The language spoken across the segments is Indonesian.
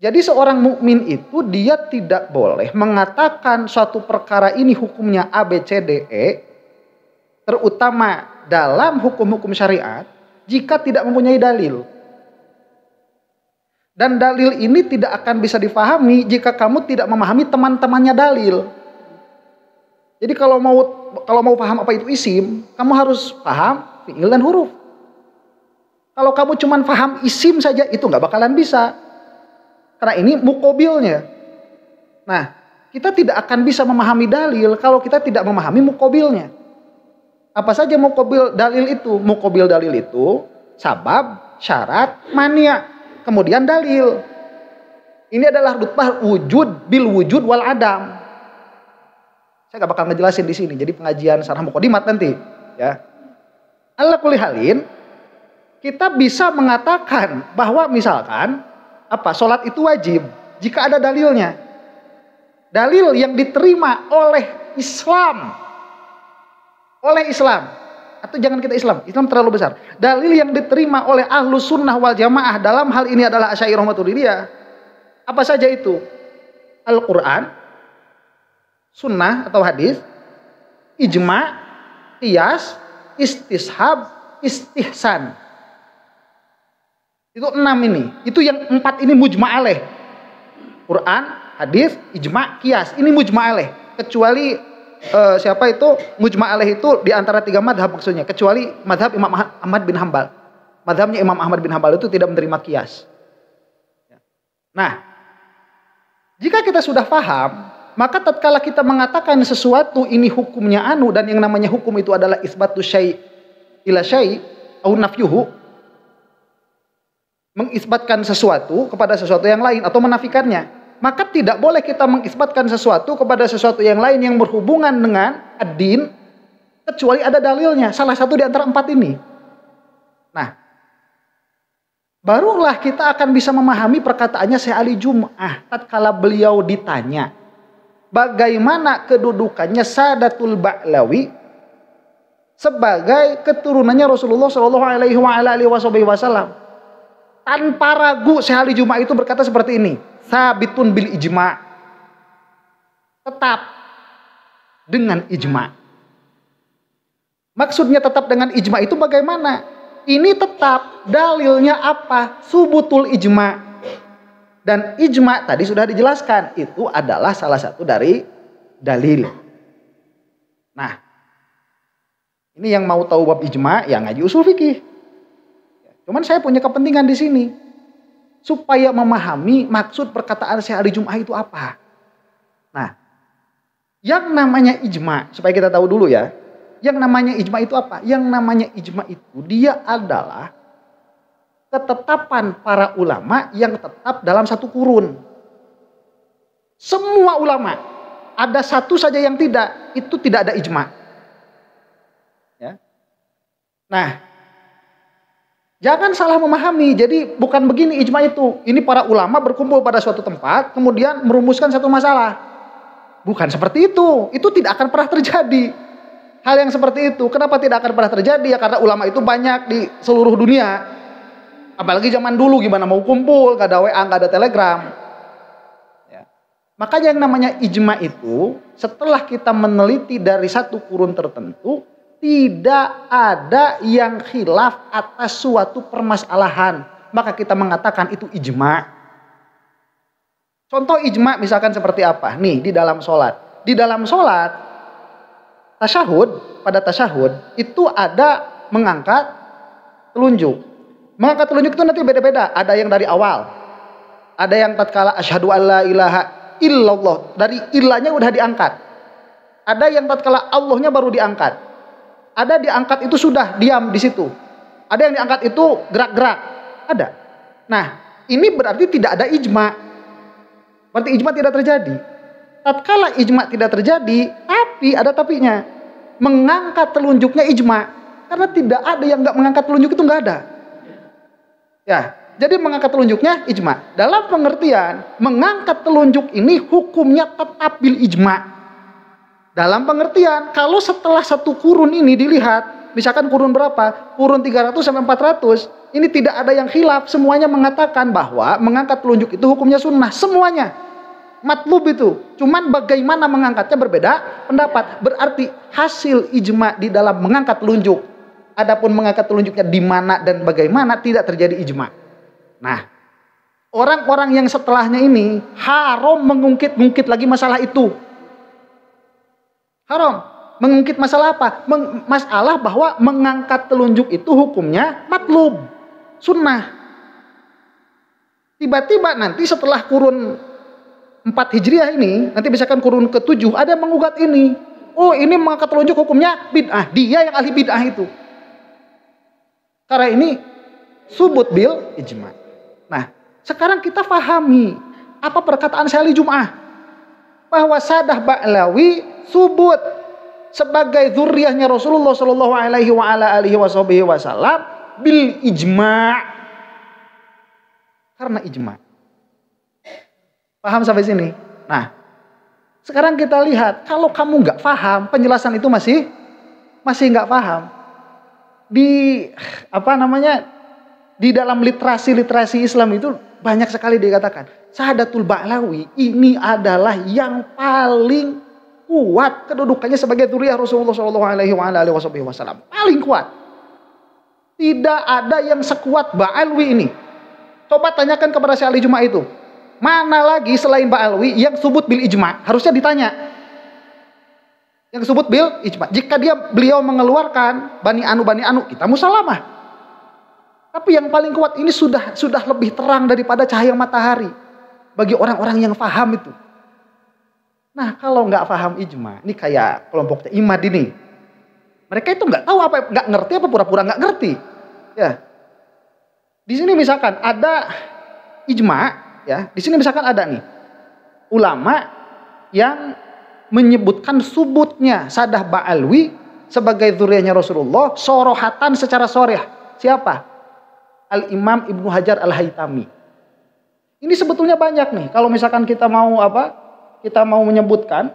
Jadi seorang mukmin itu dia tidak boleh mengatakan suatu perkara ini hukumnya A, B, C, D, E, terutama dalam hukum-hukum syariat, jika tidak mempunyai dalil. Dan dalil ini tidak akan bisa difahami jika kamu tidak memahami teman-temannya dalil. Jadi kalau mau paham apa itu isim, kamu harus paham fi'il dan huruf. Kalau kamu cuma paham isim saja, itu nggak bakalan bisa. Karena ini mukobilnya. Nah, kita tidak akan bisa memahami dalil kalau kita tidak memahami mukobilnya. Apa saja mukobil dalil itu? Mukobil dalil itu sabab, syarat, mania, kemudian dalil. Ini adalah rutbah wujud bil wujud wal adam. Saya nggak bakal ngejelasin di sini. Jadi pengajian syarah muqaddimat nanti, ya. Ala kulli halin, kita bisa mengatakan bahwa misalkan sholat itu wajib jika ada dalilnya. Dalil yang diterima oleh Islam. Atau jangan kita Islam terlalu besar. Dalil yang diterima oleh Ahlus Sunnah wal Jamaah dalam hal ini adalah Asy'ariyah Maturidiyah. Apa saja itu? Al-Quran, Sunnah atau hadis, ijma, qiyas, istishab, istihsan. Itu 6 ini. Itu yang 4 ini mujma' alaih. Quran, hadis, ijma', qiyas. Ini mujma' alaih. Kecuali siapa itu? Mujma' alaih itu di antara 3 madhab maksudnya. Kecuali madhab Imam Ahmad bin Hambal. Madhabnya Imam Ahmad bin Hambal itu tidak menerima qiyas. Nah, jika kita sudah paham, maka tatkala kita mengatakan sesuatu ini hukumnya anu, dan yang namanya hukum itu adalah isbatu syai' ila syai' au nafyuhu, mengisbatkan sesuatu kepada sesuatu yang lain atau menafikannya, maka tidak boleh kita mengisbatkan sesuatu kepada sesuatu yang lain yang berhubungan dengan ad-din kecuali ada dalilnya, salah satu di antara 4 ini. Nah, barulah kita akan bisa memahami perkataannya Syekh Ali Jum'ah tatkala beliau ditanya bagaimana kedudukannya Sadatul Ba'lawi sebagai keturunannya Rasulullah Shallallahu Alaihi Wasallam. Tanpa ragu Syekh Ali Jum'ah itu berkata seperti ini, sabitun bil ijma', tetap dengan ijma'. Maksudnya tetap dengan ijma' itu bagaimana? Ini tetap, dalilnya apa? Subutul ijma'. Dan ijma' tadi sudah dijelaskan, itu adalah salah satu dari dalil. Nah, ini yang mau tahu bab ijma' yang ngaji usul fikih. Cuman saya punya kepentingan di sini supaya memahami maksud perkataan Syekh Ali Jum'ah itu apa. Nah, yang namanya ijma, supaya kita tahu dulu ya, yang namanya ijma itu apa? Yang namanya ijma itu dia adalah ketetapan para ulama yang tetap dalam satu kurun. Semua ulama, ada satu saja yang tidak, itu tidak ada ijma. Ya. Nah, jangan salah memahami. Jadi bukan begini ijma itu. Ini para ulama berkumpul pada suatu tempat, kemudian merumuskan satu masalah. Bukan seperti itu. Itu tidak akan pernah terjadi. Hal yang seperti itu. Kenapa tidak akan pernah terjadi? Ya karena ulama itu banyak di seluruh dunia. Apalagi zaman dulu gimana mau kumpul, gak ada WA, gak ada Telegram. Ya. Makanya yang namanya ijma itu, setelah kita meneliti dari satu kurun tertentu, tidak ada yang khilaf atas suatu permasalahan. Maka kita mengatakan itu ijma'. Contoh ijma' misalkan seperti apa? Nih di dalam sholat. Di dalam sholat, tasyahud, pada tasyahud itu ada mengangkat telunjuk. Mengangkat telunjuk itu nanti beda-beda. Ada yang dari awal. Ada yang tatkala asyhadu alla ilaha illallah. Dari illahnya udah diangkat. Ada yang tatkala Allahnya baru diangkat. Ada diangkat itu sudah diam di situ. Ada yang diangkat itu gerak-gerak. Ada. Nah, ini berarti tidak ada ijma. Berarti ijma tidak terjadi. Tatkala ijma tidak terjadi, tapi ada tapinya. Mengangkat telunjuknya ijma. Karena tidak ada yang nggak mengangkat telunjuk itu nggak ada. Ya, jadi mengangkat telunjuknya ijma. Dalam pengertian, mengangkat telunjuk ini hukumnya tetap bil ijma. Dalam pengertian, kalau setelah satu kurun ini dilihat, misalkan kurun berapa? Kurun 300 sampai 400, Ini tidak ada yang khilaf, semuanya mengatakan bahwa mengangkat telunjuk itu hukumnya sunnah, semuanya. Matlub itu, cuman bagaimana mengangkatnya berbeda pendapat. Berarti hasil ijma di dalam mengangkat telunjuk, adapun mengangkat telunjuknya di mana dan bagaimana tidak terjadi ijma. Nah, orang-orang yang setelahnya ini haram mengungkit-ungkit lagi masalah itu. Haram mengungkit masalah apa? Masalah bahwa mengangkat telunjuk itu hukumnya matlub, sunnah. Tiba-tiba nanti setelah kurun 4 Hijriah ini, nanti misalkan kurun ke-7 ada yang mengugat ini. Oh, ini mengangkat telunjuk hukumnya bid'ah. Dia yang ahli bid'ah itu. Karena ini subut bil ijma. Nah, sekarang kita pahami apa perkataan Syekh Ali Jum'ah bahwa Sadah Ba'lawi subut sebagai zuriyahnya Rasulullah sallallahu alaihi wasallam bil ijma'. Karena ijma'. Paham sampai sini? Nah, sekarang kita lihat, kalau kamu nggak paham, penjelasan itu masih nggak paham. Di di dalam literasi Islam itu banyak sekali dikatakan Sahadatul Ba'lawi ini adalah yang paling kuat kedudukannya sebagai dzurriyyah Rasulullah sallallahu alaihi wasallam. Paling kuat. Tidak ada yang sekuat Ba'lawi ini. Coba tanyakan kepada Syekh Ali Jum'ah itu. Mana lagi selain Ba'lawi yang subut bil ijma? Harusnya ditanya. Yang subut bil ijma. Jika beliau mengeluarkan Bani Anu, kita musalamah. Tapi yang paling kuat ini sudah lebih terang daripada cahaya matahari bagi orang-orang yang paham itu. Nah, kalau nggak paham ijma, ini kayak kelompoknya Imad ini. Mereka itu nggak tahu nggak ngerti apa pura-pura nggak ngerti. Ya. Di sini misalkan ada ijma. Ya, di sini misalkan ada nih ulama yang menyebutkan subutnya Sadah Ba'lawi sebagai dzurriyyahnya Rasulullah sorohatan secara sharih. Siapa? Al-Imam Ibnu Hajar Al-Haytami. Ini sebetulnya banyak nih. Kalau misalkan kita mau kita mau menyebutkan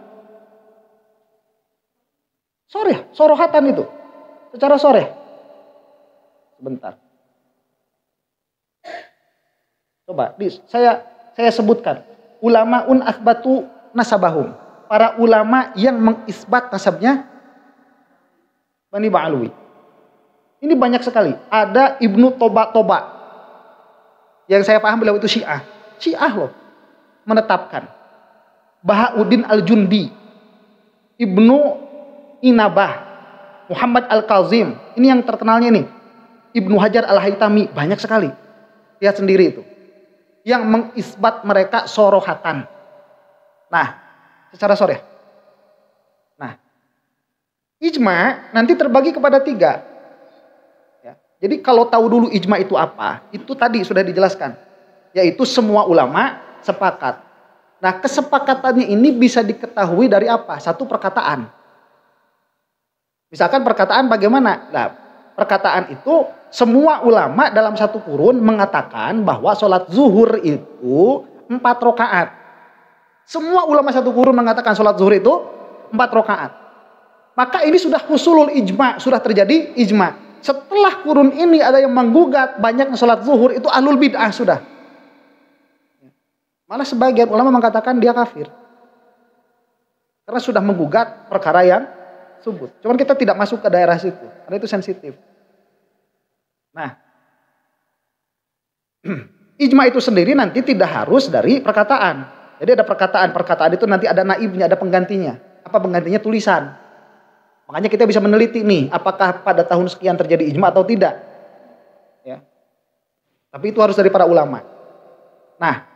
sorohatan itu secara sharih. Sebentar. Coba, saya sebutkan ulamaun asbatu nasabahum, para ulama yang mengisbat nasabnya Bani Ba'lawi. Ini banyak sekali. Ada Ibnu Toba. Yang saya paham beliau itu Syiah loh, menetapkan. Bahauddin Al-Jundi, Ibnu Inabah, Muhammad Al-Kazim. Ini yang terkenalnya nih. Ibnu Hajar Al-Haytami, banyak sekali. Lihat sendiri itu. Yang mengisbat mereka sorohatan. Nah, secara sharih. Nah, ijma nanti terbagi kepada 3. Ya. Jadi kalau tahu dulu ijma itu apa, itu tadi sudah dijelaskan. Yaitu semua ulama sepakat. Nah, kesepakatannya ini bisa diketahui dari apa? Satu perkataan. Misalkan perkataan bagaimana? Nah, perkataan itu semua ulama dalam satu kurun mengatakan bahwa sholat zuhur itu 4 rakaat. Semua ulama satu kurun mengatakan sholat zuhur itu 4 rakaat. Maka ini sudah husulul ijma, sudah terjadi ijma. Setelah kurun ini ada yang menggugat banyaknya sholat zuhur, itu ahlul bid'ah sudah. Malah sebagian ulama mengatakan dia kafir. Karena sudah menggugat perkara yang subut. Cuman kita tidak masuk ke daerah situ, karena itu sensitif. Nah, ijma itu sendiri nanti tidak harus dari perkataan. Jadi ada perkataan itu nanti ada naibnya, ada penggantinya. Apa penggantinya? Tulisan. Makanya kita bisa meneliti nih, apakah pada tahun sekian terjadi ijma atau tidak. Ya. Tapi itu harus dari para ulama. Nah,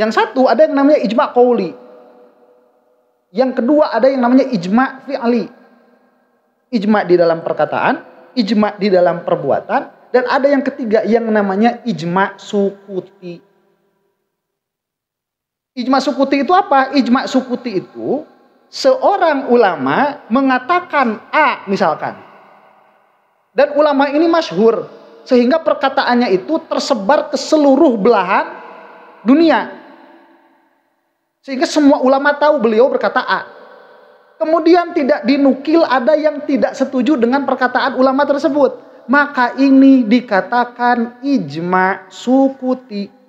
yang satu ada yang namanya ijma qauli. Yang kedua ada yang namanya ijma fi'li. Ijma di dalam perkataan, ijma di dalam perbuatan, dan ada yang ketiga yang namanya ijma sukuti. Ijma sukuti itu apa? Ijma sukuti itu seorang ulama mengatakan A misalkan. Dan ulama ini masyhur sehingga perkataannya itu tersebar ke seluruh belahan dunia. Sehingga semua ulama tahu beliau berkata A. Kemudian tidak dinukil ada yang tidak setuju dengan perkataan ulama tersebut. maka ini dikatakan ijma sukuti.